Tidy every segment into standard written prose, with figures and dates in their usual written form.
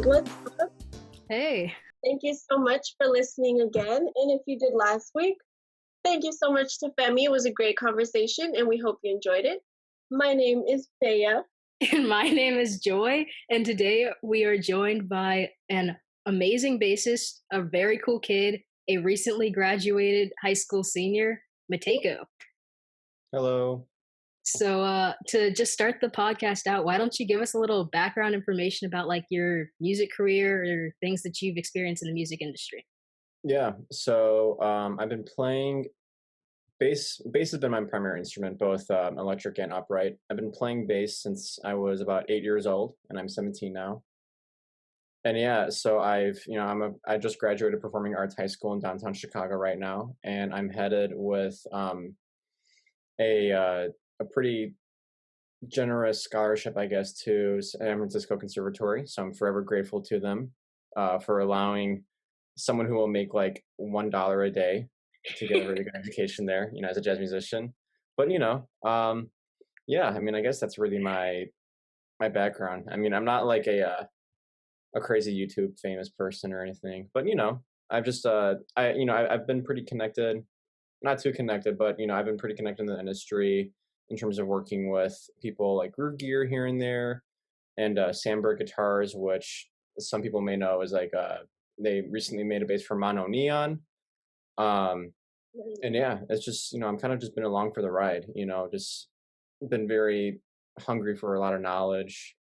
Let's talk. Hey. Thank you so much for listening again. And if you did last week, thank you so much to Femi. It was a great conversation and we hope you enjoyed it. My name is Bea. And my name is Joy, and today we are joined by an amazing bassist, a very cool kid, a recently graduated high school senior, Mateyko. Hello. So, to just start the podcast out, why don't you give us a little background information about like your music career or things that you've experienced in the music industry? Yeah. I've been playing bass. Bass has been my primary instrument, both electric and upright. I've been playing bass since I was about 8 years old, and I'm 17 now. And yeah, so I just graduated performing arts high school in downtown Chicago right now, and I'm headed with a pretty generous scholarship, I guess, to San Francisco Conservatory. So I'm forever grateful to them for allowing someone who will make like $1 a day to get a really good education there, as a jazz musician. But yeah, I mean, I guess that's really my background. I mean, I'm not like a crazy YouTube famous person or anything, but I've just I've been pretty connected, not too connected, but I've been pretty connected in the industry in terms of working with people like Groove Gear here and there, and Sandberg Guitars, which some people may know is like they recently made a bass for Mono Neon. And yeah, it's just I'm kind of just been along for the ride. Just been very hungry for a lot of knowledge.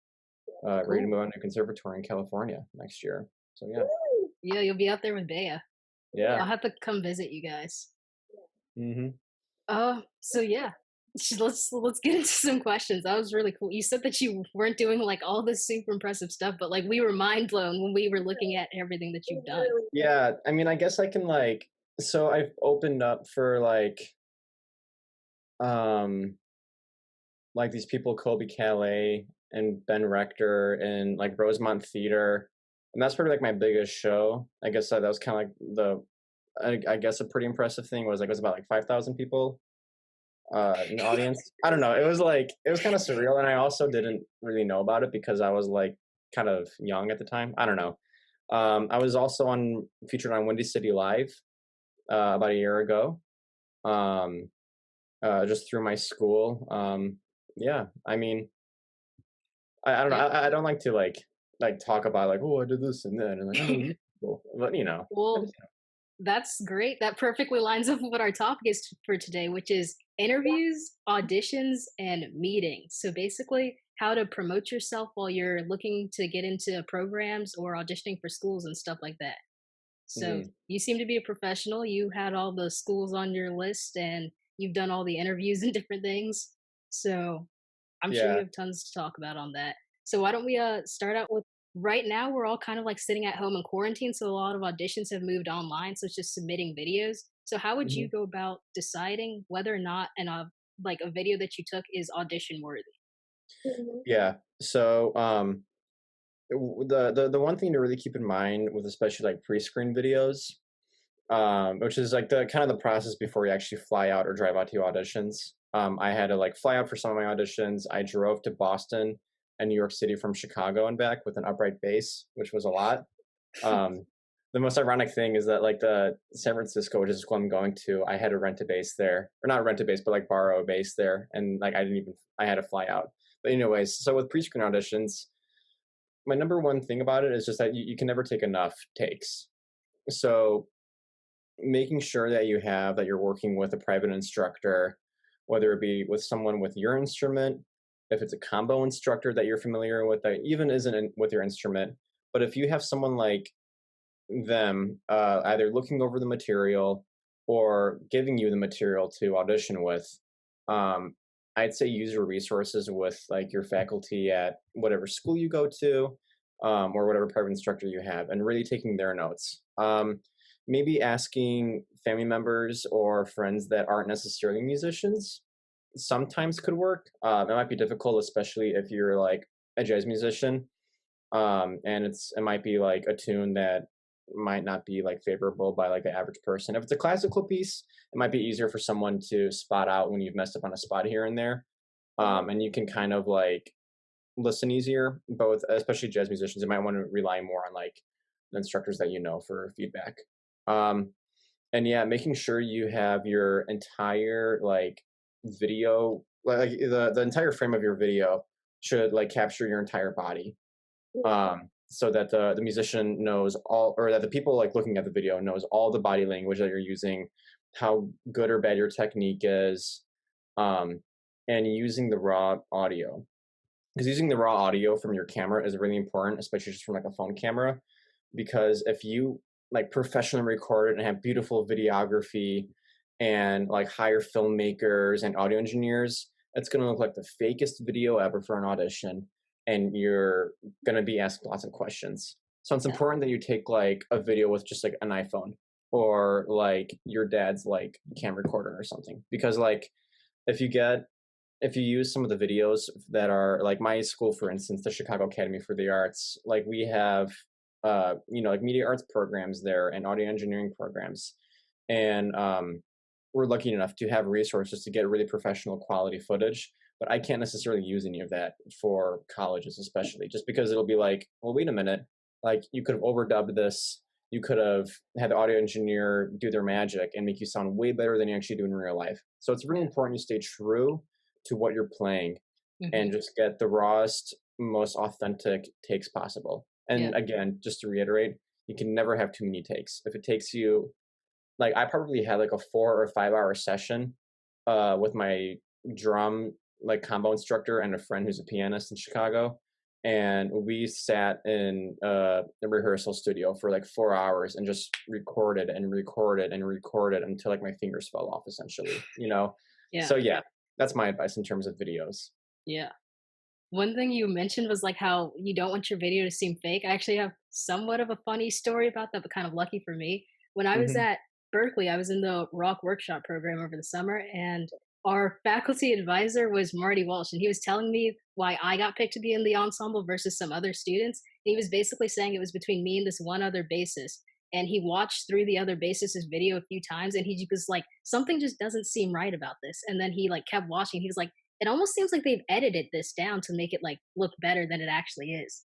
Ready to move on to conservatory in California next year. So yeah. Yeah, you'll be out there with Bea. Yeah. I'll have to come visit you guys. Mm-hmm. So yeah, let's get into some questions. That was really cool. You said that you weren't doing like all this super impressive stuff, but like we were mind blown when we were looking at everything that you've done. Yeah, I mean, I guess I can so I've opened up for like these people, Colby Calais and Ben Rector and like Rosemont Theater, and that's probably like my biggest show. I guess that was kind of like I guess a pretty impressive thing was like it was about like 5,000 people in the audience. I don't know. It was kind of surreal, and I also didn't really know about it because I was like kind of young at the time. I don't know. I was also featured on Windy City Live about a year ago, just through my school. Yeah, I mean, I don't know. I don't like to like talk about like, oh, I did this and then, and like, oh, but Well, that's great. That perfectly lines up with what our topic is for today, which is interviews, auditions, and meetings. So basically, how to promote yourself while you're looking to get into programs or auditioning for schools and stuff like that. So you seem to be a professional. You had all the schools on your list and you've done all the interviews and different things. So I'm sure you have tons to talk about on that. So why don't we start out with right now we're all kind of like sitting at home in quarantine, so a lot of auditions have moved online, so it's just submitting videos. So how would you go about deciding whether or not like a video that you took is audition worthy? Yeah. So the one thing to really keep in mind with especially like pre-screen videos, which is like the kind of the process before you actually fly out or drive out to your auditions. I had to like fly out for some of my auditions. I drove to Boston and New York City from Chicago and back with an upright bass, which was a lot. The most ironic thing is that like the San Francisco, which is the school I'm going to, I had to rent a bass there, or not rent a bass, but like borrow a bass there, and like I had to fly out. But anyways, so with pre-screen auditions, my number one thing about it is just that you can never take enough takes. So making sure that you're working with a private instructor, whether it be with someone with your instrument, if it's a combo instructor that you're familiar with that even isn't with your instrument, but if you have someone like them either looking over the material or giving you the material to audition with, I'd say use your resources with like your faculty at whatever school you go to, or whatever private instructor you have, and really taking their notes. Maybe asking family members or friends that aren't necessarily musicians sometimes could work. It might be difficult, especially if you're like a jazz musician, and it might be like a tune that might not be like favorable by like the average person. If it's a classical piece, it might be easier for someone to spot out when you've messed up on a spot here and there, and you can kind of like listen easier, both especially jazz musicians. You might want to rely more on like the instructors that you know for feedback. Um, and yeah, making sure you have your entire like video, like the entire frame of your video should like capture your entire body, so that the musician knows all, or that the people like looking at the video knows all the body language that you're using, how good or bad your technique is, um, and using the raw audio, because using the raw audio from your camera is really important, especially just from like a phone camera, because if you like professionally record it and have beautiful videography and like hire filmmakers and audio engineers, it's going to look like the fakest video ever for an audition, and you're going to be asked lots of questions. So it's Yeah. important that you take like a video with just like an iPhone or like your dad's like camera recorder or something, because like if you get if you use some of the videos that are like my school, for instance, the Chicago Academy for the Arts, like we have, like media arts programs there and audio engineering programs. And we're lucky enough to have resources to get really professional quality footage. But I can't necessarily use any of that for colleges, especially just because it'll be like, well, wait a minute, like you could have overdubbed this. You could have had the audio engineer do their magic and make you sound way better than you actually do in real life. So it's really important you stay true to what you're playing Hmm. and just get the rawest, most authentic takes possible. Yeah. And again, just to reiterate, you can never have too many takes. If it takes you, like, I probably had like a 4 or 5 hour session with my drum like combo instructor and a friend who's a pianist in Chicago. And we sat in a rehearsal studio for like 4 hours and just recorded and recorded and recorded until like my fingers fell off, essentially, you know? Yeah. So yeah, that's my advice in terms of videos. Yeah. One thing you mentioned was like how you don't want your video to seem fake. I actually have somewhat of a funny story about that, but kind of lucky for me. When I was Hmm. at Berkeley, I was in the rock workshop program over the summer, and our faculty advisor was Marty Walsh, and he was telling me why I got picked to be in the ensemble versus some other students. And he was basically saying it was between me and this one other bassist. And he watched through the other bassist's video a few times, and he was like, something just doesn't seem right about this. And then he like kept watching. He was like, it almost seems like they've edited this down to make it like look better than it actually is.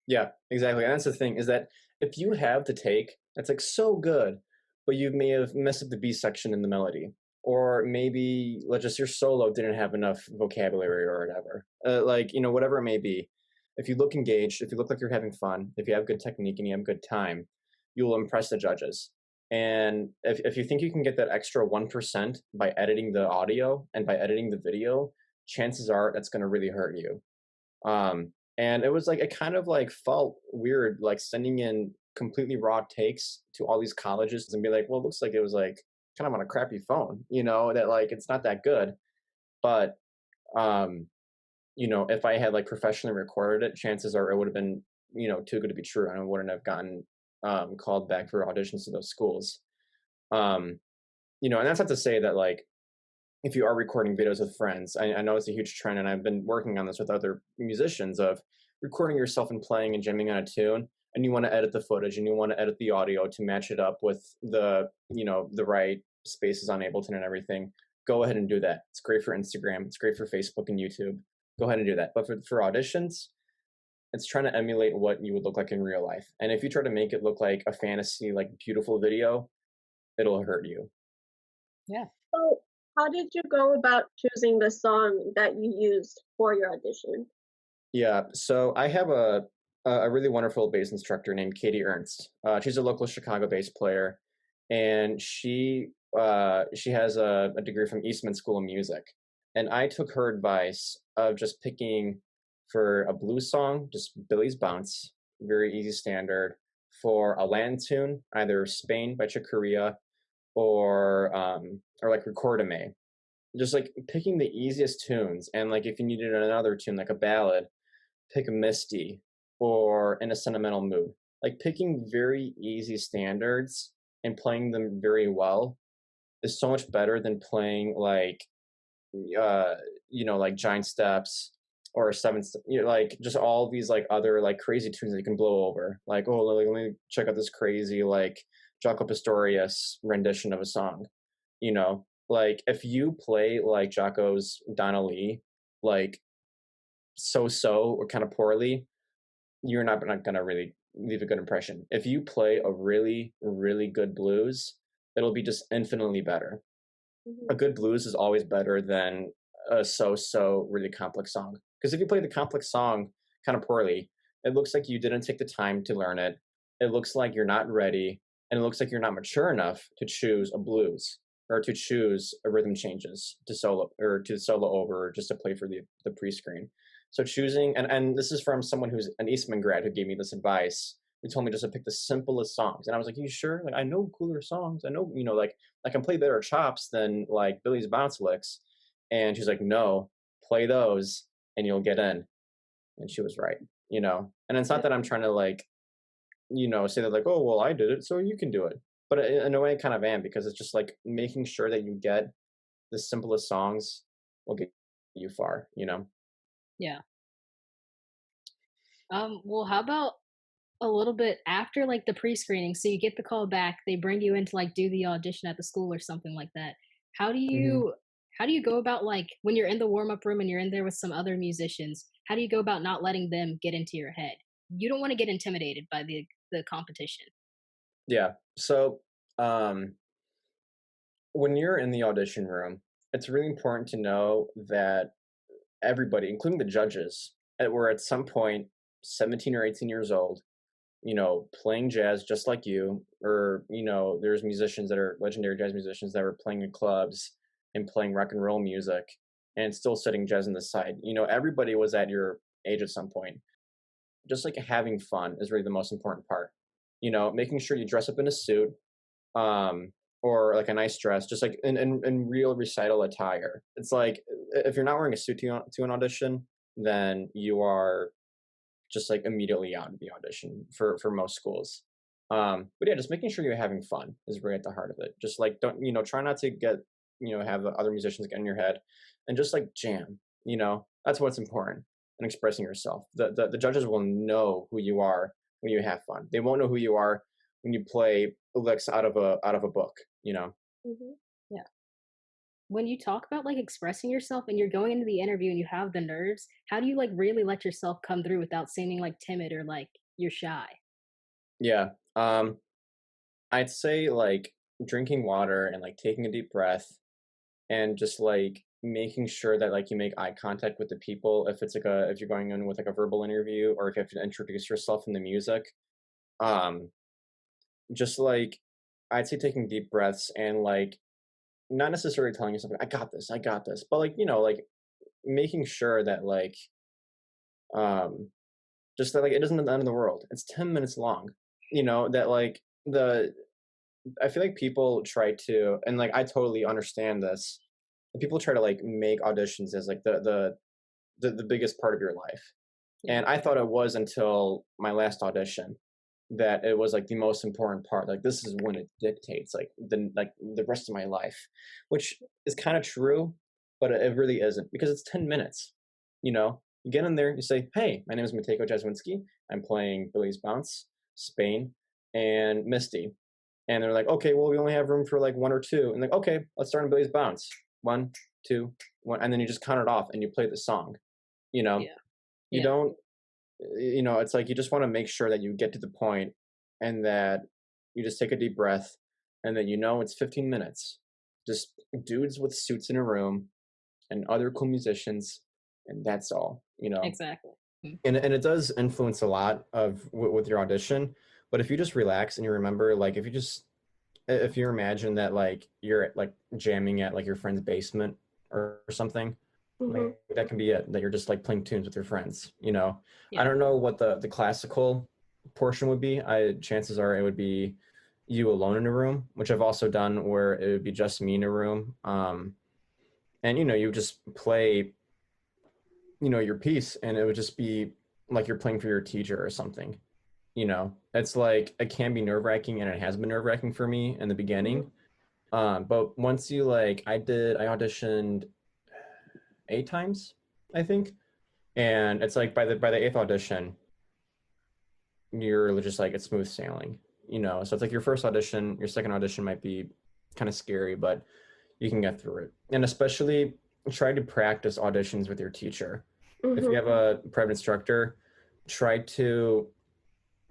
Yeah, exactly. And that's the thing, is that if you have the take that's like so good, but you may have messed up the B section in the melody, or maybe let's just your solo didn't have enough vocabulary or whatever, like whatever it may be. If you look engaged, if you look like you're having fun, if you have good technique and you have good time, you'll impress the judges. And if you think you can get that extra 1% by editing the audio and by editing the video, chances are that's going to really hurt you. And it was like, it kind of like felt weird, like sending in completely raw takes to all these colleges and be like, well, it looks like it was like kind of on a crappy phone, that like it's not that good. But, um, if I had like professionally recorded it, chances are it would have been, too good to be true. And I wouldn't have gotten called back for auditions to those schools. Um, and that's not to say that like, if you are recording videos with friends, I know it's a huge trend, and I've been working on this with other musicians of recording yourself and playing and jamming on a tune, and you want to edit the footage and you want to edit the audio to match it up with the right spaces on Ableton and everything. Go ahead and do that. It's great for Instagram. It's great for Facebook and YouTube. Go ahead and do that. But for auditions, it's trying to emulate what you would look like in real life. And if you try to make it look like a fantasy, like beautiful video, it'll hurt you. Yeah. So, how did you go about choosing the song that you used for your audition? Yeah, so I have a really wonderful bass instructor named Katie Ernst. She's a local Chicago bass player, and she has a degree from Eastman School of Music. And I took her advice of just picking for a blues song, just Billy's Bounce, very easy standard. For a Latin tune, either Spain by Chick Corea or like Recordame, just like picking the easiest tunes. And like if you needed another tune like a ballad, pick a Misty or In a Sentimental Mood. Like picking very easy standards and playing them very well is so much better than playing like like Giant Steps or like just all these like other like crazy tunes that you can blow over. Like, oh, let me check out this crazy like Jaco Pastorius rendition of a song. Like if you play like Jaco's Donna Lee, like so or kind of poorly, you're not going to really leave a good impression. If you play a really, really good blues, it'll be just infinitely better. A good blues is always better than a so really complex song. Because if you play the complex song kind of poorly, it looks like you didn't take the time to learn it. It looks like you're not ready, and it looks like you're not mature enough to choose a blues or to choose a rhythm changes to solo or to solo over or just to play for the pre-screen. So choosing, and this is from someone who's an Eastman grad who gave me this advice. He told me just to pick the simplest songs, and I was like, "You sure? Like, I know cooler songs. I know, like I can play better chops than like Billy's bounce licks." And she's like, "No, play those, and you'll get in." And she was right, And it's not that I'm trying to like, say that like, "Oh, well, I did it, so you can do it." But in a way, I kind of am, because it's just like making sure that you get the simplest songs will get you far, Yeah. Well, how about a little bit after like the pre-screening? So you get the call back, they bring you in to like do the audition at the school or something like that. How do hmm you how do you go about like when you're in the warm-up room and you're in there with some other musicians? How do you go about not letting them get into your head? You don't want to get intimidated by the competition. Yeah. So, um, when you're in the audition room, it's really important to know that everybody, including the judges, were at some point 17 or 18 years old, playing jazz just like you, or, there's musicians that are legendary jazz musicians that were playing in clubs and playing rock and roll music and still studying jazz on the side. Everybody was at your age at some point. Just like having fun is really the most important part. Making sure you dress up in a suit, um, or like a nice dress, just like in real recital attire. It's like if you're not wearing a suit to an audition, then you are just like immediately out of the audition for most schools. But yeah, just making sure you're having fun is really at the heart of it. Just like don't try not to get have the other musicians get in your head, and just like jam. That's what's important, and expressing yourself. The judges will know who you are when you have fun. They won't know who you are when you play licks out of a book. Mhm. Yeah. When you talk about like expressing yourself and you're going into the interview and you have the nerves, how do you like really let yourself come through without seeming like timid or like you're shy? Yeah. I'd say like drinking water and like taking a deep breath and just like making sure that like you make eye contact with the people if it's like if you're going in with like a verbal interview, or if you have to introduce yourself in the music. Um just like I'd say taking deep breaths and like not necessarily telling yourself I got this, but like like making sure that like um just that like it isn't the end of the world. It's 10 minutes long. That like the I feel like people try to, and like I totally understand this. People try to like make auditions as like the biggest part of your life. Yeah. And I thought it was until my last audition that it was like the most important part. Like this is when it dictates like the rest of my life, which is kind of true, but it really isn't, because it's 10 minutes. You get in there, you say, "Hey, my name is Mateyko Jaswinski. I'm playing Billy's Bounce, Spain, and Misty." And they're like, "Okay, well, we only have room for like one or two." And like, "Okay, let's start on Billy's Bounce. One, two, one." And then you just count it off and you play the song. You know, Yeah. you Yeah. don't, it's like you just want to make sure that you get to the point and that you just take a deep breath, and that it's 15 minutes. Just dudes with suits in a room and other cool musicians, and that's all. Exactly. Mm. And it does influence a lot of with your audition. But if you just relax and you remember, like if you imagine that like you're like jamming at like your friend's basement or something, Mhm. like that can be it. That you're just like playing tunes with your friends. I Yeah. don't know what the classical portion would be. I chances are it would be you alone in a room, which I've also done, where it would be just me in a room. And you just play your piece, and it would just be like you're playing for your teacher or something. It's like it can be nerve-wracking, and it has been nerve-wracking for me in the Mhm. beginning. But once you like I auditioned 8 times, I think. And it's like by the eighth audition, you're just like it's smooth sailing. So it's like your first audition, your second audition might be kind of scary, but you can get through it. And especially try to practice auditions with your teacher. If you Mhm. have a private instructor, try to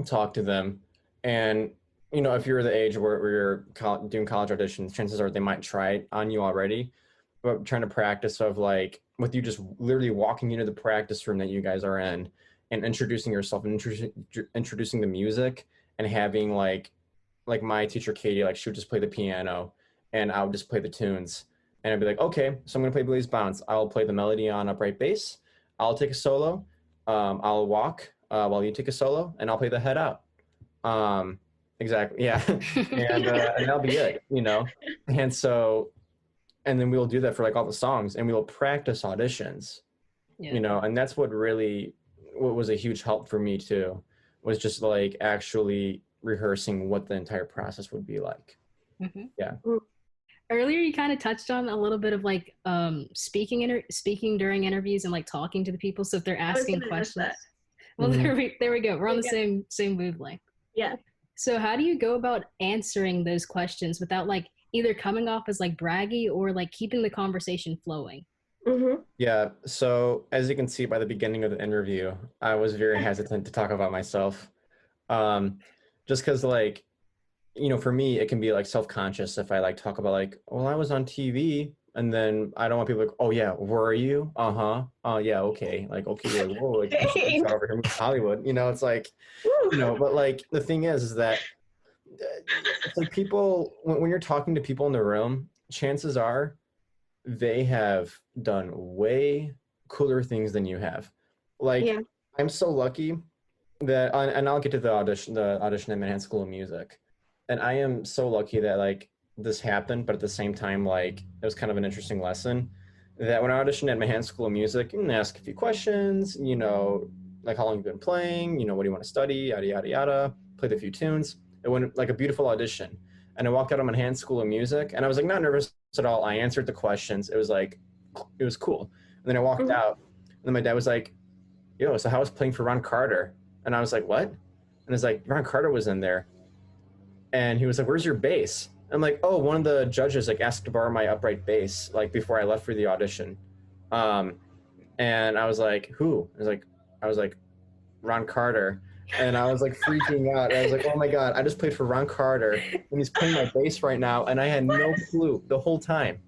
talk to them. And, if you're the age where you're doing college auditions, chances are they might try it on you already. But trying to practice of like, with you just literally walking into the practice room that you guys are in and introducing yourself and introducing the music and having like my teacher Katie, like she would just play the piano and I would just play the tunes. And I'd be like, okay, so I'm gonna play Blues Bounce. I'll play the melody on upright bass. I'll take a solo. I'll walk while you take a solo, and I'll play the head out. Um, exactly, yeah, and that'll be it, And so, and then we'll do that for like all the songs, and we'll practice auditions, Yeah. And that's what was a huge help for me too, was just like actually rehearsing what the entire process would be like. Mhm. Yeah. Earlier you kind of touched on a little bit of like speaking during interviews and like talking to the people, so if they're I was asking gonna ask questions. that. Well, Mhm. there we go, we're on the Yeah. same wavelength. Yeah. So how do you go about answering those questions without like either coming off as like braggy or like keeping the conversation flowing? Mhm. Yeah, so as you can see by the beginning of the interview, I was very hesitant to talk about myself. Um, just because like, for me, it can be like self-conscious if I like talk about like, well, I was on TV, and then I don't want people like, oh yeah, were you? Uh-huh. Oh yeah, okay. Like, okay, you're like, whoa, like Dang. over here moving to Hollywood. It's like, Woo. but like the thing is that it's like people when you're talking to people in the room, chances are they have done way cooler things than you have. Like, Yeah. I'm so lucky that, and I'll get to the audition at Manhattan School of Music, and I am so lucky that like this happened, but at the same time, like it was kind of an interesting lesson. That when I auditioned at Manhattan School of Music, you can ask a few questions, like how long you've been playing, what do you want to study, yada yada yada. Played a few tunes. It went like a beautiful audition, and I walked out of Manhattan School of Music, and I was like not nervous at all. I answered the questions. It was cool. And then I walked Mhm. out, and then my dad was like, yo, so how was playing for Ron Carter? And I was like, what? And it's like, Ron Carter was in there. And he was like, where's your bass? I'm like, oh, one of the judges like asked to borrow my upright bass like before I left for the audition. Um, and I was like, who? I was like, Ron Carter. And I was like freaking out. And I was like, oh my God, I just played for Ron Carter and he's playing my bass right now. And I had no clue the whole time.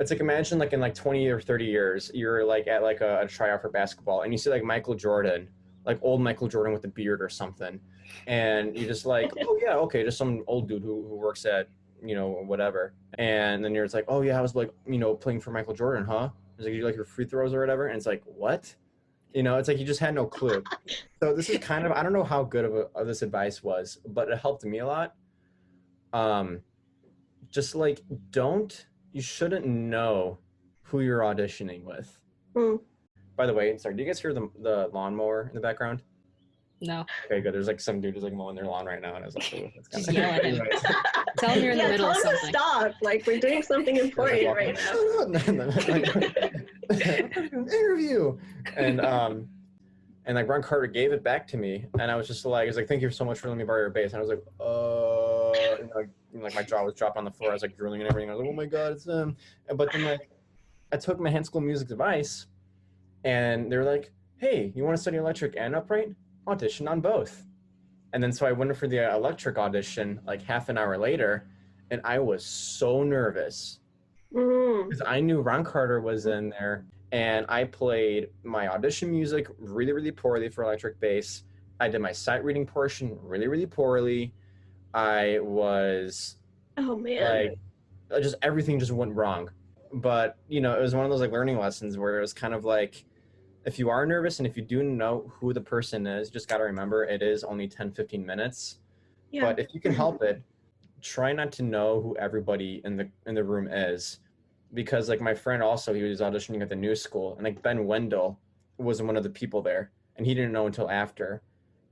It's like, imagine like in like 20 or 30 years, you're like at like a tryout for basketball and you see like Michael Jordan, like old Michael Jordan with a beard or something. And you're just like, oh yeah, okay, just some old dude who works at, whatever. And then you're just like, oh yeah, I was like, playing for Michael Jordan, huh? It's like, you like your free throws or whatever. And it's like, what? It's like you just had no clue. So this is kind of, I don't know how good of this advice was, but it helped me a lot. Um, just like you shouldn't know who you're auditioning with. Mm. By the way, sorry, do you guys hear the lawnmower in the background? No. Okay, good. There's like some dude who's like mowing their lawn right now, and I was like, oh, that's Just yell at him. Anyways. Tell him you're in the Yeah, middle tell of him to something. stop. Like we're doing something important Like, right now. interview, and like Ron Carter gave it back to me, and I was just like, he was like, thank you so much for letting me borrow your bass, and I was like, like my jaw was dropped on the floor. I was like drooling and everything. I was like, oh my God, it's him. But then like I took my Hand School Music advice, and they're like, hey, you want to study electric and upright? Audition on both. And then so I went for the electric audition like half an hour later, and I was so nervous Mm. because I knew Ron Carter was in there, and I played my audition music really, really poorly for electric bass. I did my sight reading portion really, really poorly. I was Oh man. like, just everything just went wrong. But it was one of those like learning lessons where it was kind of like, if you are nervous and if you do know who the person is, just got to remember it is only 10-15 minutes. Yeah. But if you can help it, try not to know who everybody in the room is, because like my friend also, he was auditioning at the new school, and like Ben Wendell was one of the people there, and he didn't know until after,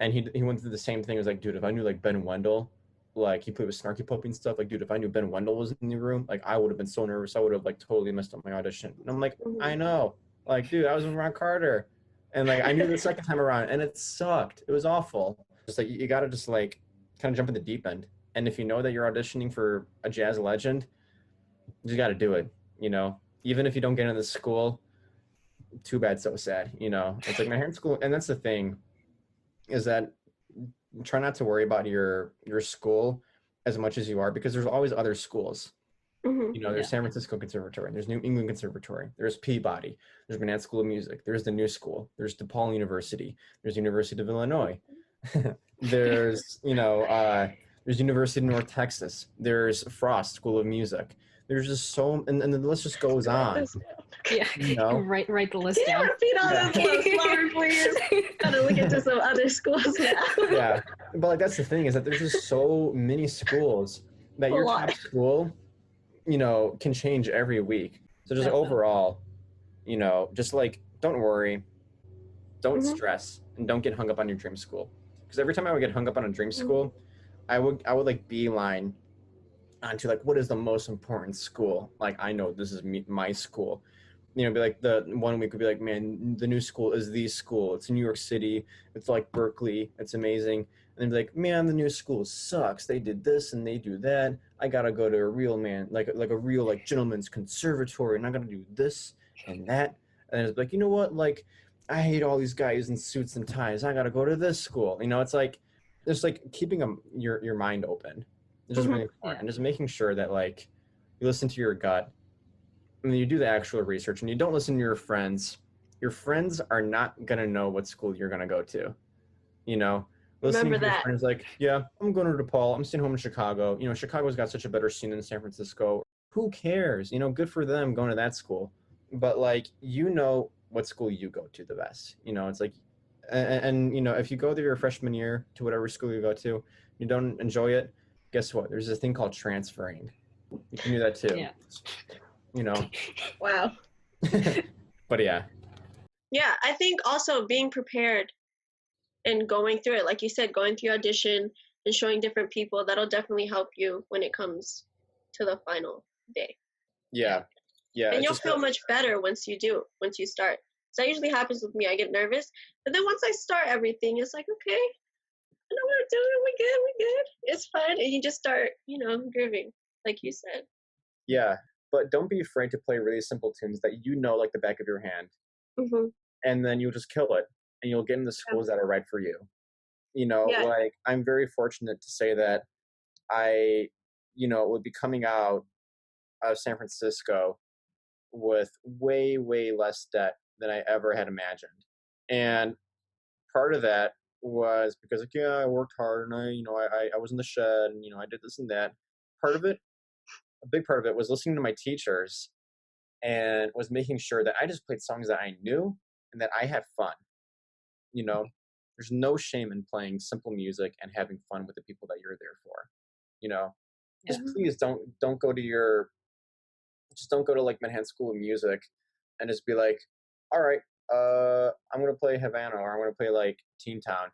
and he went through the same thing. He was like, dude, if I knew like Ben Wendell, like he played with Snarky Puppy and stuff, like dude, if I knew Ben Wendell was in the room, like I would have been so nervous, I would have like totally messed up my audition. And I'm like, I know, like dude, I was with Ron Carter, and like I knew the second time around, and it sucked. It was awful. Just like you got to just like kind of jump in the deep end. And if you know that you're auditioning for a jazz legend, you got to do it. Even if you don't get into the school, too bad, so sad. You know, it's like Manhattan School, and that's the thing, is that try not to worry about your school as much as you are, because there's always other schools. You know, there's Yeah. San Francisco Conservatory, there's New England Conservatory, there's Peabody, there's Manhattan School of Music, there's the New School, there's DePaul University, there's University of Illinois, there's there's University of North Texas, there's Frost School of Music. There's just so, and the list just goes on. Yeah. You know, Write the list Can you down. repeat all Yeah. this a little slower, please? Gotta look into some other schools now. yeah, but like that's the thing, is that there's just so many schools that A your lot. top school, you know, can change every week. So just Definitely. overall, you know, just like don't worry, don't Mhm. stress, and don't get hung up on your dream school. Because every time I would get hung up on a dream school, I would like beeline onto like what is the most important school. Like I know this is my school. You know, be like the one week would be like, man, the new school is the school. It's in New York City. It's like Berkeley. It's amazing. And then be like, man, the new school sucks. They did this and they do that. I gotta go to a real man, like a real like gentleman's conservatory, and I gotta do this and that. And it's like, you know what? Like, I hate all these guys in suits and ties. I gotta go to this school. You know, it's like keeping your mind open. It's just Mhm. really important, Yeah. and just making sure that like you listen to your gut, and then you do the actual research, and you don't listen to your friends. Your friends are not gonna know what school you're gonna go to. You know, listening Remember to your that. friends like, yeah, I'm going to DePaul. I'm staying home in Chicago. You know, Chicago's got such a better scene than San Francisco. Who cares? You know, good for them going to that school. But like, you know what school you go to the best. You know, it's like, and you know, if you go there your freshman year to whatever school you go to, you don't enjoy it. Guess what? There's a thing called transferring. You can do that too. Yeah. You know. Wow. But yeah. Yeah, I think also being prepared and going through it, like you said, going through audition and showing different people, that'll definitely help you when it comes to the final day. Yeah. Yeah. And It's you'll just feel much better once you start. So that usually happens with me. I get nervous, but then once I start everything, it's like, okay, I know what I'm doing. We good. It's fun. And you just start, grooving, like you said. yeah. But don't be afraid to play really simple tunes that you know like the back of your hand. Hmm. And then you'll just kill it, and you'll get in the schools that are right for you. You know, Yeah. like I'm very fortunate to say that I, you know, would be coming out of San Francisco with way, way less debt than I ever had imagined. And part of that was because like, yeah, I worked hard, and I was in the shed, and I did this and that. Part of it, a big part of it was listening to my teachers, and was making sure that I just played songs that I knew and that I had fun. You know, there's no shame in playing simple music and having fun with the people that you're there for. You know, just Mhm. please don't go to don't go to like Manhattan School of Music and just be like, all right, I'm gonna play Havana, or I'm gonna play like Teen Town.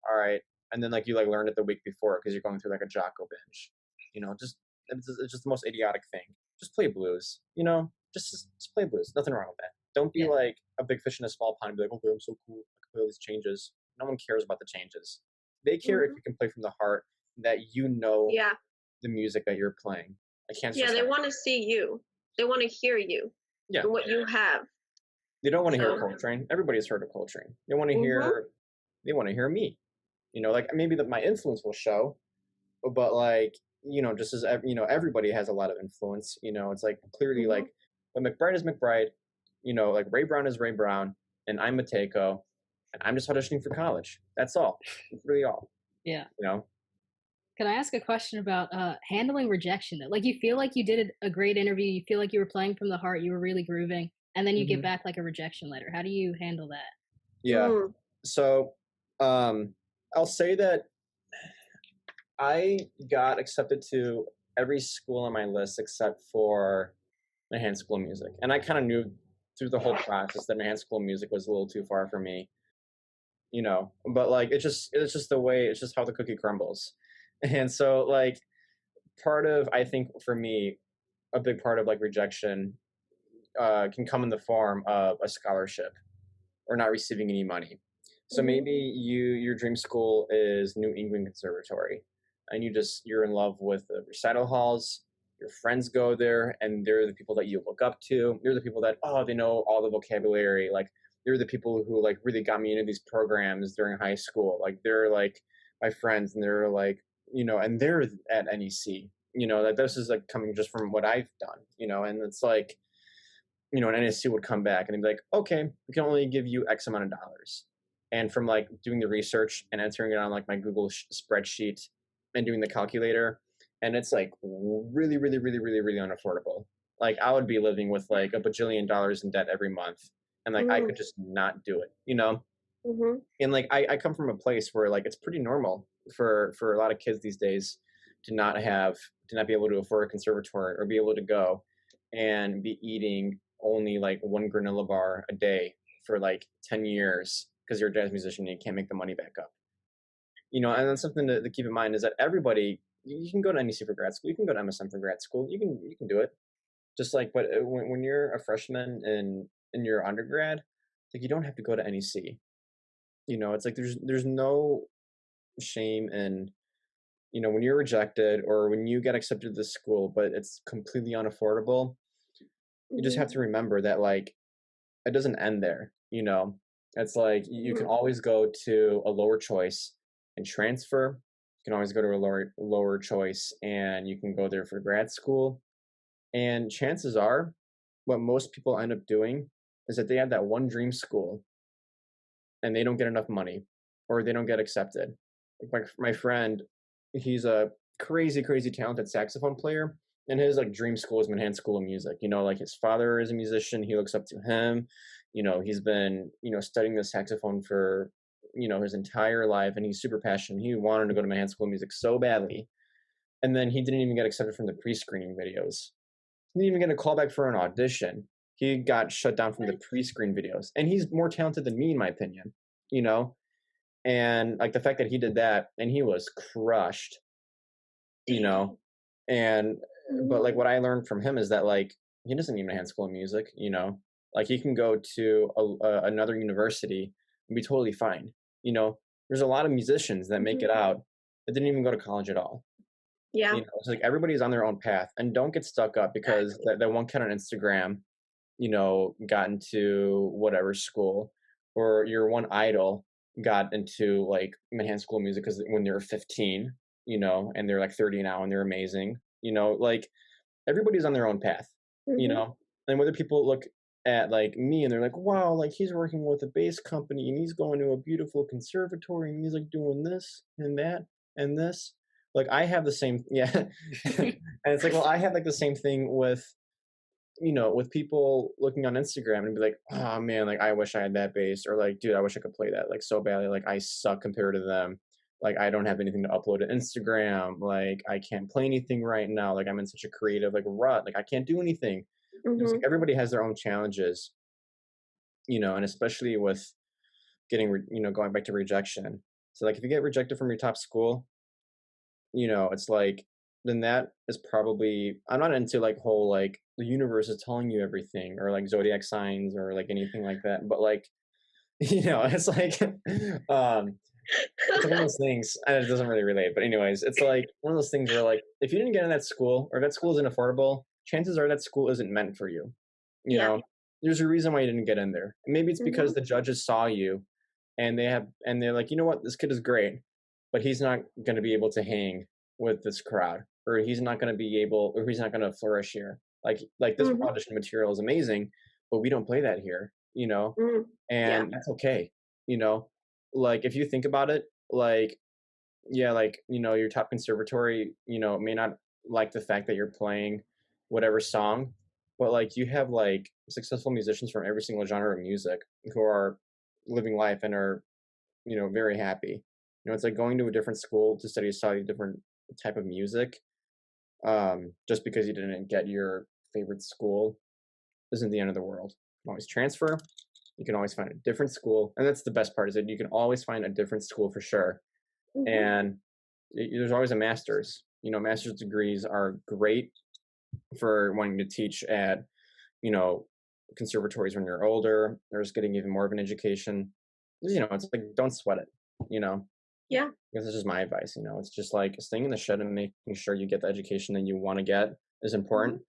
All right, and then like you like learned it the week before because you're going through like a Jocko binge. You know, just it's just the most idiotic thing. Just play blues. You know, just play blues. Nothing wrong with that. Don't be Yeah. like a big fish in a small pond and be like, okay, I'm so cool. I can play all these changes. No one cares about the changes. They care if Mhm. you can play from the heart, that you know Yeah. the music that you're playing. I can't Yeah, stress they that. want to see you. They want to hear you Yeah, and what you have. they don't want to hear So, Coltrane. Everybody's heard of Coltrane. They want to Mhm. hear me. You know, like maybe that my influence will show, but like just as everybody has a lot of influence. It's like clearly Mhm. like, but McBride is McBride. Like Ray Brown is Ray Brown, and I'm Mateyko, and I'm just auditioning for college. That's all. That's really all. Yeah. You know. Can I ask a question about handling rejection? Like, you feel like you did a great interview, you feel like you were playing from the heart, you were really grooving, and then you get Hmm. back like a rejection letter. How do you handle that? Yeah. Mm. So, I'll say that I got accepted to every school on my list except for Manhattan School of Music, and I kind of knew through the whole process that Manhattan School of Music was a little too far for me. But like it's just the way, it's just how the cookie crumbles. And so like part of, I think for me, a big part of like rejection can come in the form of a scholarship or not receiving any money. So Mhm. maybe your dream school is New England Conservatory, and you're in love with the recital halls, your friends go there, and they're the people that you look up to. They're the people that, oh, they know all the vocabulary. Like, they're the people who like really got me into these programs during high school. Like, they're like my friends, and they're like, and they're at NEC. That this is like coming just from what I've done. And it's like, and NSC would come back and they'd be like, okay, we can only give you X amount of dollars. And from like doing the research and entering it on like my Google spreadsheet and doing the calculator, and it's like really, really, really, really, really unaffordable. Like, I would be living with like a bajillion dollars in debt every month, and like I could just not do it. And like I come from a place where like it's pretty normal for a lot of kids these days to not be able to afford a conservatory or be able to go and be eating only like one granola bar a day for like 10 years because you're a jazz musician and you can't make the money back up. And then something to keep in mind is that everybody, you can go to NEC for grad school, you can go to MSM for grad school, you can do it. Just like, but when you're a freshman in your undergrad, like, you don't have to go to NEC. It's like there's no shame in, when you're rejected or when you get accepted to this school, but it's completely unaffordable. You just have to remember that like it doesn't end there. It's like you can always go to a lower choice and transfer. You can always go to a lower choice and you can go there for grad school. And chances are, what most people end up doing is that they have that one dream school and they don't get enough money or they don't get accepted. Like my friend, he's a crazy, crazy talented saxophone player, and his like dream school is Manhattan School of Music. Like his father is a musician, he looks up to him. He's been studying the saxophone for his entire life, and he's super passionate. He wanted to go to Manhattan School of Music so badly, and then he didn't even get accepted from the pre-screening videos. He didn't even get a call back for an audition. He got shut down from the pre-screen videos, and he's more talented than me, in my opinion. And like the fact that he did that and he was crushed, and but like what I learned from him is that like he doesn't need Manhattan School of Music, like he can go to another university and be totally fine. There's a lot of musicians that make it out that didn't even go to college at all. Yeah. It's like everybody's on their own path, and don't get stuck up because that one kid on Instagram, got into whatever school, or your one idol got into like Manhattan School of Music because when they were 15, and they're like 30 now and they're amazing. Like everybody's on their own path, and whether people look at like me and they're like, wow, like he's working with a bass company and he's going to a beautiful conservatory and he's like doing this and that and this. Like I have the same, yeah. And it's like, well, I have like the same thing with, with people looking on Instagram and be like, oh man, like I wish I had that bass, or like, dude, I wish I could play that like so badly. Like I suck compared to them. Like I don't have anything to upload to Instagram. Like I can't play anything right now. Like I'm in such a creative like rut. Like I can't do anything. It's like everybody has their own challenges, and especially with getting, going back to rejection. So like if you get rejected from your top school, it's like, then that is probably, I'm not into like whole like the universe is telling you everything or like zodiac signs or like anything like that, but like it's like it's one of those things, and it doesn't really relate, but anyways, it's like one of those things where like if you didn't get in that school or that school isn't affordable, chances are that school isn't meant for you. There's a reason why you didn't get in there. Maybe it's because the judges saw you and they're like, this kid is great, but he's not going to be able to hang with this crowd, or he's not going to flourish here. Like this audition material is amazing, but we don't play that here, and that's okay. Like if you think about it, like, yeah, like, your top conservatory, may not like the fact that you're playing whatever song, but like you have like successful musicians from every single genre of music who are living life and are, very happy. It's like going to a different school to study a slightly different type of music. Just because you didn't get your favorite school isn't the end of the world. You can always transfer. You can always find a different school. And that's the best part, is that you can always find a different school for sure. And there's always a master's. Master's degrees are great for wanting to teach at, conservatories when you're older, or just getting even more of an education. It's like, don't sweat it, Yeah. This is just my advice. It's just like staying in the shed and making sure you get the education that you want to get, is Mm-hmm. important.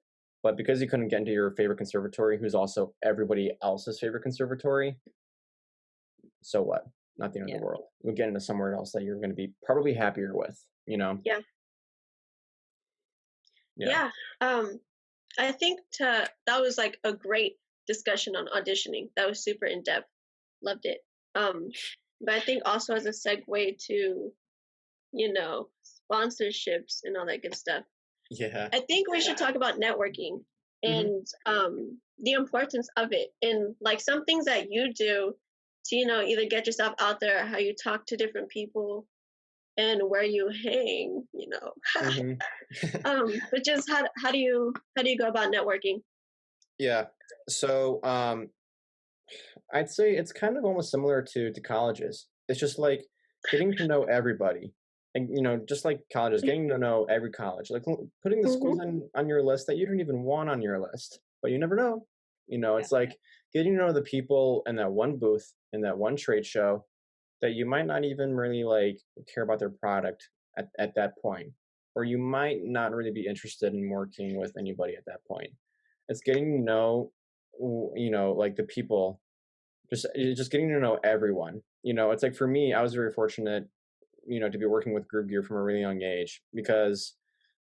But because you couldn't get into your favorite conservatory, who's also everybody else's favorite conservatory, so what? Not the end of Yeah. the world. You'll get into somewhere else that you're going to be probably happier with, you know? Yeah. Yeah. Yeah. I think that was like a great discussion on auditioning. That was super in depth. Loved it. Um, but I think also as a segue to, sponsorships and all that good stuff, Yeah. I think we should talk about networking Hmm. and the importance of it, and like some things that you do to, either get yourself out there, how you talk to different people, and where you hang. Hmm. But just how do you go about networking? Yeah. So I'd say it's kind of almost similar to colleges. It's just like getting to know everybody. And just like colleges, getting to know every college, like putting the Mm-hmm. schools on your list that you don't even want on your list, but you never know. Yeah. It's like getting to know the people in that one booth in that one trade show that you might not even really like care about their product at that point, or you might not really be interested in working with anybody at that point. It's getting to know, like the people, just getting to know everyone. It's like for me, I was very fortunate, to be working with Groove Gear from a really young age because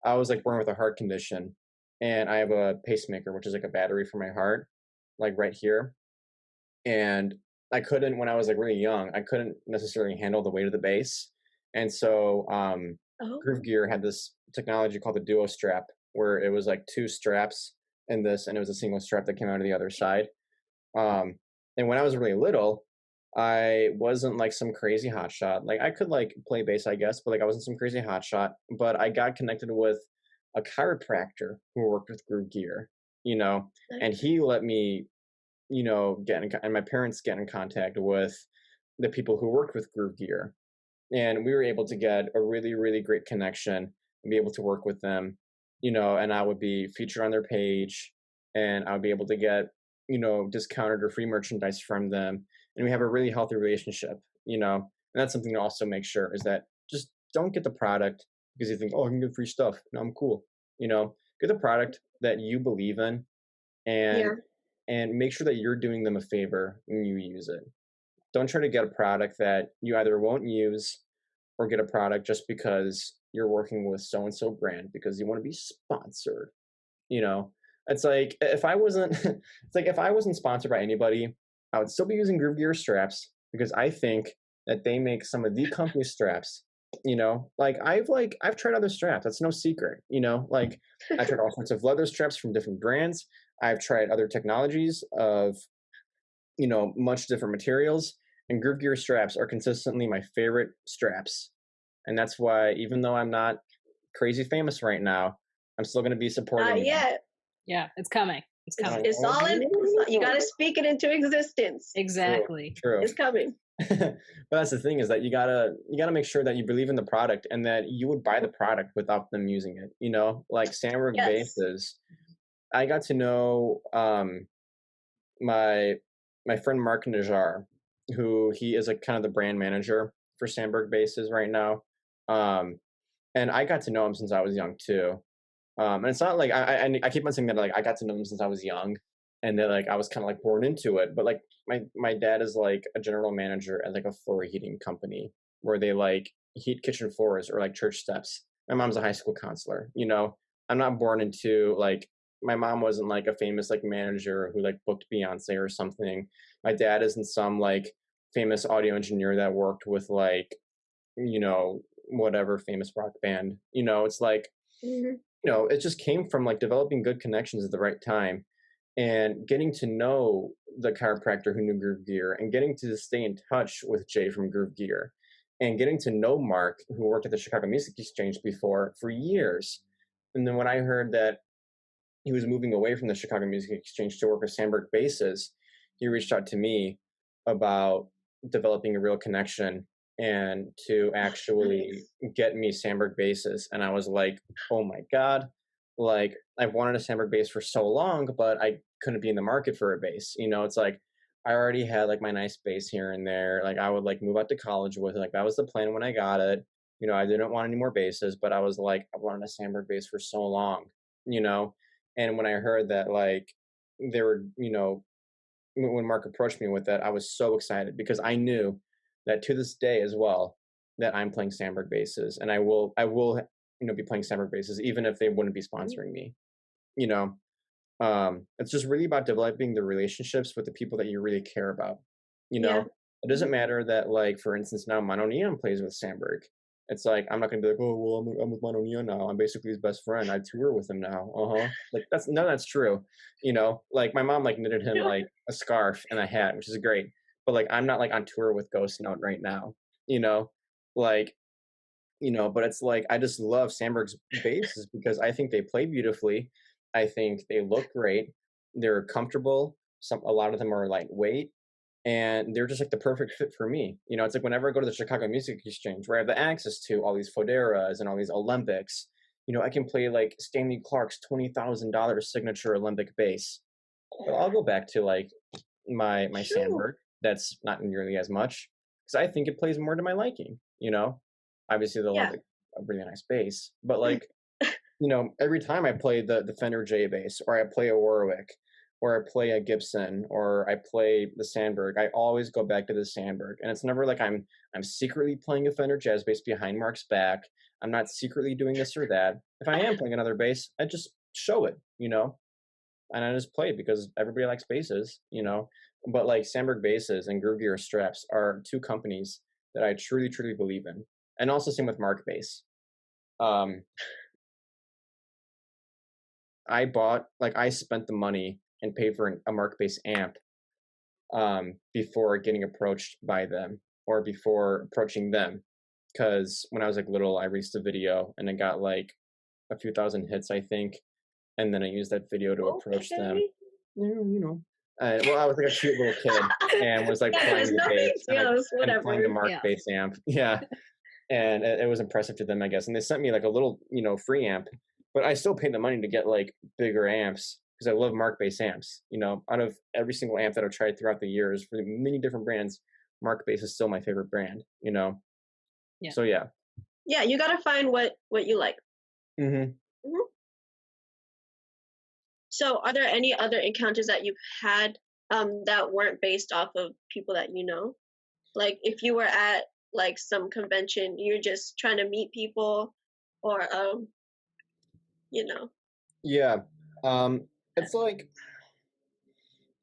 I was like born with a heart condition, and I have a pacemaker, which is like a battery for my heart, like right here. And I couldn't, when I was like really young, I couldn't necessarily handle the weight of the bass. And so Groove Oh. Gear had this technology called the Duo Strap, where it was like two straps in this, and it was a single strap that came out of the other side. Um, and when I was really little, I wasn't like some crazy hotshot. Like I could like play bass, I guess, but like I wasn't some crazy hotshot. But I got connected with a chiropractor who worked with Groove Gear, you know, and Nice. he let me, and my parents get in contact with the people who worked with Groove Gear, and we were able to get a really, really great connection and be able to work with them, and I would be featured on their page, and I would be able to get, discounted or free merchandise from them, and we have a really healthy relationship, and that's something to also make sure is that just don't get the product because you think, oh, I can get free stuff. No, I'm cool. Get the product that you believe in, and Yeah. make sure that you're doing them a favor when you use it. Don't try to get a product that you either won't use or get a product just because you're working with so and so brand because you want to be sponsored. You know, it's like if I wasn't, it's like if I wasn't sponsored by anybody, I would still be using Groove Gear straps because I think that they make some of the comfiest straps. I've tried other straps. That's no secret. Like I tried all sorts of leather straps from different brands. I've tried other technologies of much different materials, and Groove Gear straps are consistently my favorite straps. And that's why, even though I'm not crazy famous right now, I'm still going to be supporting Not them. yet. Yeah, it's coming. It's It's, coming. it's all in. You got to speak it into existence. True, Exactly. true. It's coming. But that's the thing is that you gotta make sure that you believe in the product and that you would buy the product without them using it. Like Sandberg Yes. bases. I got to know my my friend Mark Najar, who he is like kind of the brand manager for Sandberg bases right now. Um, and I got to know him since I was young too. And it's not like I keep on saying that like I got to know him since I was young, and that like I was kind of like born into it. But like my dad is like a general manager at like a floor heating company where they like heat kitchen floors or like church steps. My mom's a high school counselor. I'm not born into like my mom wasn't like a famous like manager who like booked Beyonce or something. My dad isn't some like famous audio engineer that worked with like whatever famous rock band. It's like Hmm. it just came from like developing good connections at the right time and getting to know the chiropractor who knew Groove Gear and getting to stay in touch with Jay from Groove Gear and getting to know Mark, who worked at the Chicago Music Exchange before for years. And then when I heard that he was moving away from the Chicago Music Exchange to work with Sandberg Basses, he reached out to me about developing a real connection and to actually Nice. get me Sandberg basses. And I was like, oh my God, like I've wanted a Sandberg bass for so long, but I couldn't be in the market for a bass. It's like I already had like my nice bass here and there. Like I would like move out to college with it. Like that was the plan when I got it. I didn't want any more basses, but I was like, I wanted a Sandberg bass for so long. you know. And when I heard that, like, they were, when Mark approached me with that, I was so excited because I knew that to this day as well that I'm playing Sandberg basses, and I will be playing Sandberg basses even if they wouldn't be Mhm. sponsoring me. You know, it's just really about developing the relationships with the people that you really care about. You Yeah. know, it doesn't Mhm. matter that, like, for instance, now Mono Neon plays with Sandberg. It's like I'm not gonna be like, oh well, I'm with Mono Neon now. I'm basically his best friend. I tour with him now. Like that's none of that's true. Like my mom like knitted him like a scarf and a hat, which is great. But like I'm not like on tour with Ghost Note right now. You know, like but it's like I just love Sandberg's basses because I think they play beautifully. I think they look great. They're comfortable. A lot of them are lightweight, and they're just like the perfect fit for me. It's like whenever I go to the Chicago Music Exchange, where I have the access to all these Foderas and all these Olympics, I can play like Stanley Clark's $20,000 signature Olympic bass. But I'll go back to like my True. Sandberg. That's not nearly as much because I think it plays more to my liking. Obviously the Yeah. Olympic a really nice bass, but like every time I play the Fender J bass, or I play a Warwick, or I play a Gibson, or I play the Sandberg, I always go back to the Sandberg, and it's never like I'm secretly playing a Fender jazz bass behind Mark's back. I'm not secretly doing this or that. If I am playing another bass, I just show it, and I just play it because everybody likes basses. But like Sandberg basses and Groove Gear straps are two companies that I truly, truly believe in, and also same with Mark Bass. Um, I spent the money and paid for a Mark Bass amp before getting approached by them or before approaching them. Because when I was like little, I released a video and it got like a few thousand hits, I think, and then I used that video to approach them. Okay. Well, I was like a cute little kid and was like Yeah, playing it's the no big bass deal. It's and playing the whatever. Mark Yeah. Bass amp. Yeah, and it was impressive to them, I guess. And they sent me like a little, free amp, but I still paid the money to get like bigger amps because I love Mark Bass amps. Out of every single amp that I've tried throughout the years for many different brands, Mark Bass is still my favorite brand. Yeah. So yeah. Yeah, you gotta find what you like. Hmm. Mhm. So, are there any other encounters that you've had that weren't based off of people that you know? Like, if you were at like some convention, you're just trying to meet people, or you know. Yeah. It's like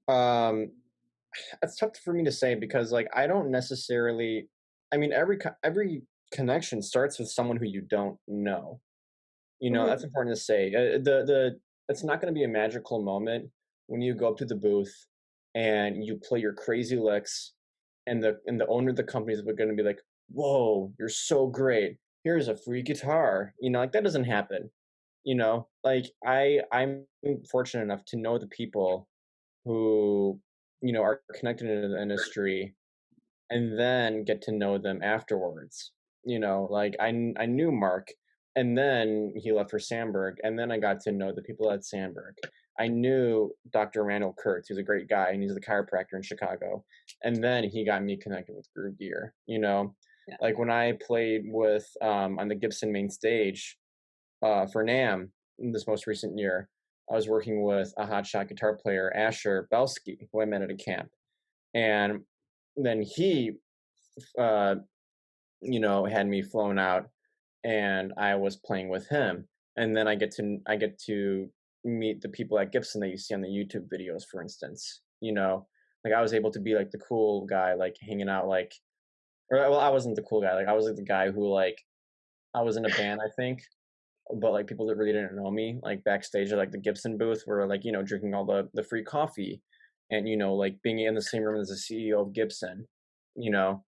um it's tough for me to say because like I don't necessarily. I mean, every connection starts with someone who you don't know. That's Hmm. important to say. The It's not going to be a magical moment when you go up to the booth and you play your crazy licks, and the owner of the company is going to be like, "Whoa, you're so great! Here's a free guitar." Like that doesn't happen. Like I'm fortunate enough to know the people who are connected into the industry and then get to know them afterwards. Like I knew Mark, and then he left for Sandberg, and then I got to know the people at Sandberg. I knew Dr. Randall Kurtz, who's a great guy, and he's the chiropractor in Chicago. And then he got me connected with Groove Gear. Yeah. Like when I played with on the Gibson main stage for NAM this most recent year, I was working with a hotshot guitar player, Asher Belsky, who I met at a camp, and then he uh, had me flown out and I was playing with him. And then I get to meet the people at Gibson that you see on the YouTube videos, for instance. Like I was able to be like the cool guy, like hanging out like or well, I wasn't the cool guy. Like I was like the guy who like I was in a band, I think, but like people that really didn't know me, like backstage at like the Gibson booth were like, drinking all the free coffee and like being in the same room as the CEO of Gibson, you know,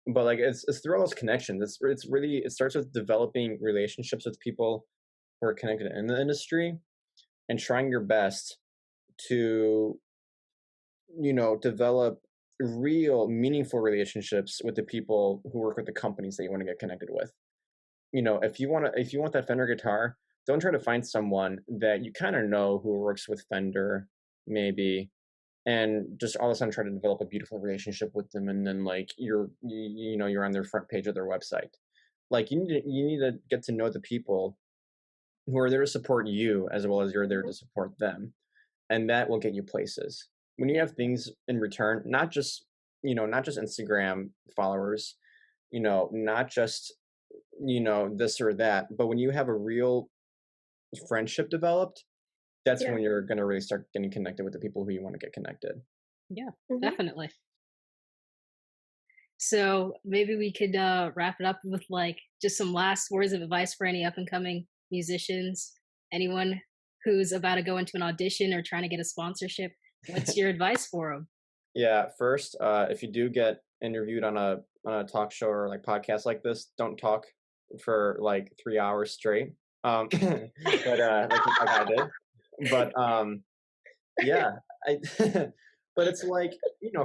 but like it's through all those connections. It's really it starts with developing relationships with people who are connected in the industry and trying your best to develop real meaningful relationships with the people who work with the companies that you want to get connected with. If you want that Fender guitar, don't try to find someone that you kind of know who works with Fender maybe, and just all of a sudden try to develop a beautiful relationship with them, and then like you're on their front page of their website. Like you need to get to know the people who are there to support you as well as you're there to support them. And that will get you places. When you have things in return, not just Instagram followers, not just, this or that, but when you have a real friendship developed, that's Yeah. when you're going to really start getting connected with the people who you want to get connected. Yeah, Mhm. definitely. So maybe we could wrap it up with like just some last words of advice for any up and coming musicians, anyone who's about to go into an audition or trying to get a sponsorship. What's your advice for them? Yeah, first, if you do get interviewed on a talk show or like podcast like this, don't talk for like 3 hours straight. But like I did. But yeah, I but it's like,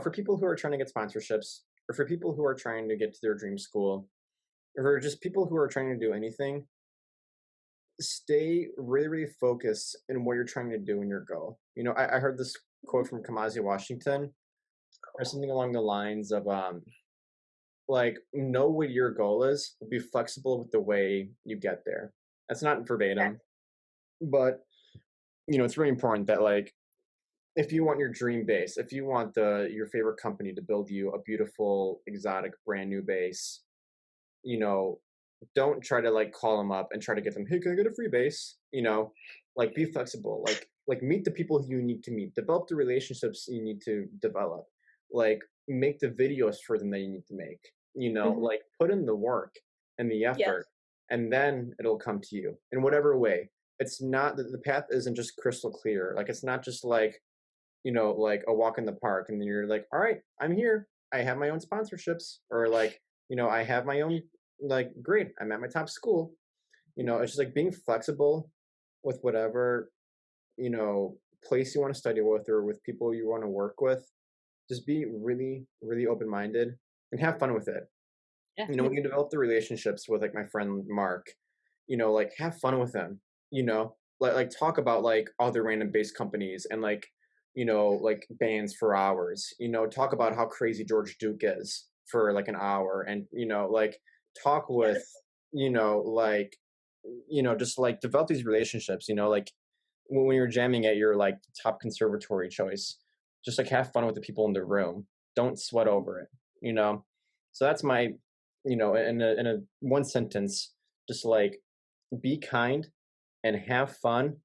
for people who are trying to get sponsorships, or for people who are trying to get to their dream school, or for just people who are trying to do anything, stay really, really focused in what you're trying to do in your goal. I heard this quote from Kamasi Washington, or something along the lines of like, know what your goal is, be flexible with the way you get there. That's not verbatim, but it's really important that, like, if you want your dream bass, if you want your favorite company to build you a beautiful, exotic, brand new bass, don't try to like call them up and try to get them, hey, can I get a free bass? Like, be flexible, like meet the people who you need to meet, develop the relationships you need to develop, like make the videos for them that you need to make, like put in the work and the effort, and then it'll come to you in whatever way. It's not that the path isn't just crystal clear. Like, it's not just like, like a walk in the park and then you're like, all right, I'm here, I have my own sponsorships, or like, I have my own, like, great, I'm at my top school. It's just like being flexible with whatever, place you want to study with, or with people you want to work with. Just be really, really open-minded and have fun with it. Yeah. When you develop the relationships with like my friend Mark, like, have fun with them, like talk about like other random bass companies and like, like bands for hours, talk about how crazy George Duke is for like an hour, and like talk with, like, just like develop these relationships, like when you're jamming at your like top conservatory choice, just like have fun with the people in the room, don't sweat over it. So that's my, in a one sentence, just like, be kind and have fun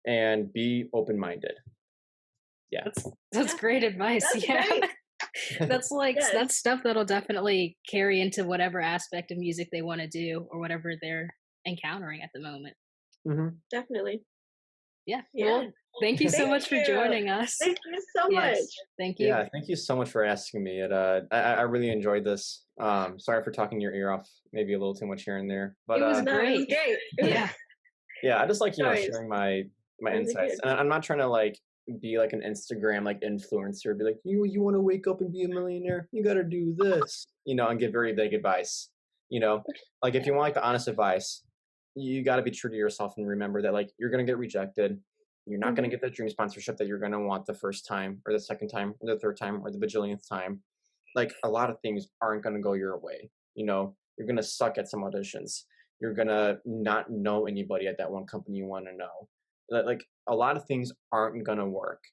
and be open-minded. Yeah, That's great advice. That's yeah. great. That's like Yes. that's stuff that'll definitely carry into whatever aspect of music they want to do or whatever they're encountering at the moment. Definitely. Yeah. Yeah. Well, thank you so Thank much for you. joining us. Thank you so Yes. much. Thank you. Yeah, thank you so much for asking me. I really enjoyed this. Sorry for talking your ear off, maybe a little too much here and there, but It was No, it was great. great. Yeah. yeah, I just like, Sorry. sharing my That was insights, good. and I'm not trying to like be like an Instagram like influencer, be like, you want to wake up and be a millionaire, you got to do this, and give very vague advice. Like, if you want like the honest advice, you got to be true to yourself and remember that, like, you're gonna get rejected. You're not going to get that dream sponsorship that you're going to want the first time, or the second time, or the third time, or the bajillionth time. Like, a lot of things aren't going to go your way. You're going to suck at some auditions. You're going to not know anybody at that one company you want to know. Like, a lot of things aren't going to work,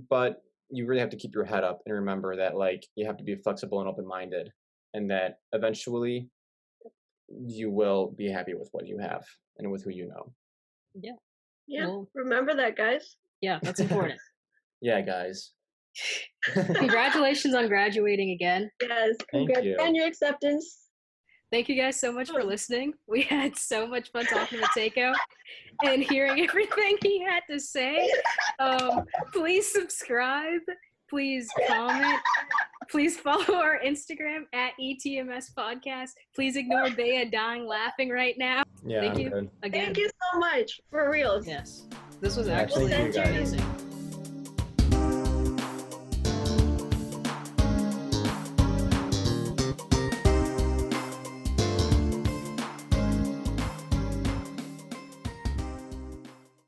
but you really have to keep your head up and remember that, like, you have to be flexible and open-minded, and that eventually you will be happy with what you have and with who you know. Yeah. Yeah. Well, Remember that, guys. yeah, that's important. Yeah, guys. Congratulations on graduating again. Yes. Thank Congrats you. on your acceptance. Thank you guys so much for listening. We had so much fun talking to Mateyko and hearing everything he had to say. Please subscribe. Please comment. Please follow our Instagram at ETMS Podcast. Please ignore Bea dying laughing right now. Yeah, Thank I'm you good. again. Thank you so much. For real. Yes. This was Yeah, actually thank you, guys. amazing.